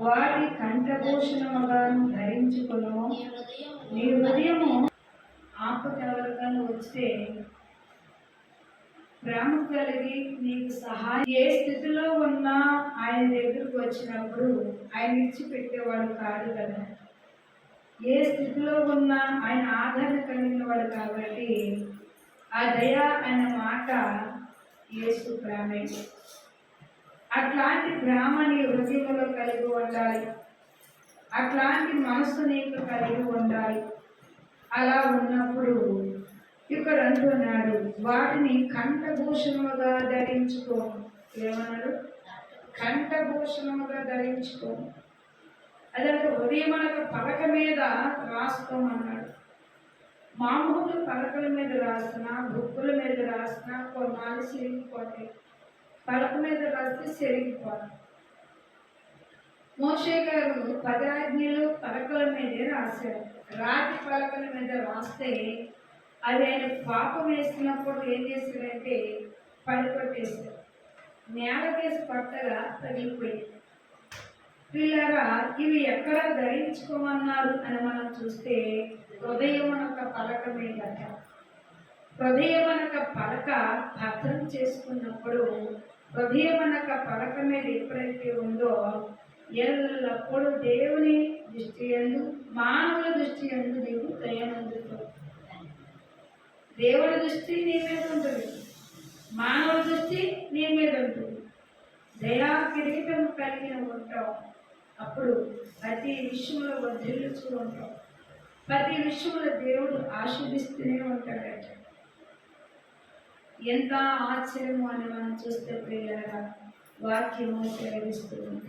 వాటి కంఠభూషణముగా ధరించుకును. నీ హృదయము ఆపదవరకను వస్తే ప్రేమ కలిగి నీకు సహాయం ఏ స్థితిలో ఉన్నా ఆయన దగ్గరకు వచ్చినప్పుడు ఆయన విడిచిపెట్టేవాడు కాదు కదా. ఏ స్థితిలో ఉన్నా ఆయన ఆదరణ కలిగిన వాడు కాబట్టి ఆ దయ అన్న మాట యేసు ప్రేమే. అట్లాంటి ప్రేమ నీ హృదయంలో కలిగి ఉండాలి. అట్లాంటి మనసు నీకు కలిగి ఉండాలి. అలా ఉన్నప్పుడు ఇక్కడ అంటున్నాడు, వాటిని కంఠభూషణముగా ధరించుకో. ఏమన్నాడు? కంఠభూషణముగా ధరించుకో. అదంటే హృదయం అనక పలక మీద రాసుకోమన్నాడు. మామూలు పలకల మీద రాసిన, బుక్కుల మీద రాసిన కొన్నాళ్ళు సిరిగిపోతాయి. పలక మీద రాస్తే సిరిగిపోతాయి. మోషే గారు 10 ఆజ్ఞలు పలకల మీదే రాశారు. రాతి పలకల మీద రాస్తే అది ఆయన పాపం వేసినప్పుడు ఏం చేశారంటే పడిపట్టేశారు. నేలకేసి పట్టగా తగిలిపోయింది. పిల్లరా, ఇవి ఎక్కడ ధరించుకోమన్నారు అని మనం చూస్తే హృదయం అనక పలక మీద. హృదయం అనక పలక భద్రం చేసుకున్నప్పుడు, హృదయం అనక పలక మీద ఎప్పుడైతే ఉందో ఎల్లప్పుడూ దేవుని దృష్టి యందు, మానవుల దృష్టి యందు నీవు దయనందుతావు. దేవుని దృష్టి నీ మీద ఉంటుంది, మానవుల దృష్టి నీ మీద ఉంటుంది. దయా కిరీటం కలిగిన ఉంటావు. అప్పుడు ప్రతి విషయంలో వర్ధిల్లుతూ ఉంటావు. ప్రతి విషయంలో దేవుడు ఆశీర్దిస్తూనే ఉంటాడట. ఎంత ఆశ్చర్యము అని మనం చూస్తే ప్రియులారా వాక్యము సెలవిస్తూ ఉంటాం.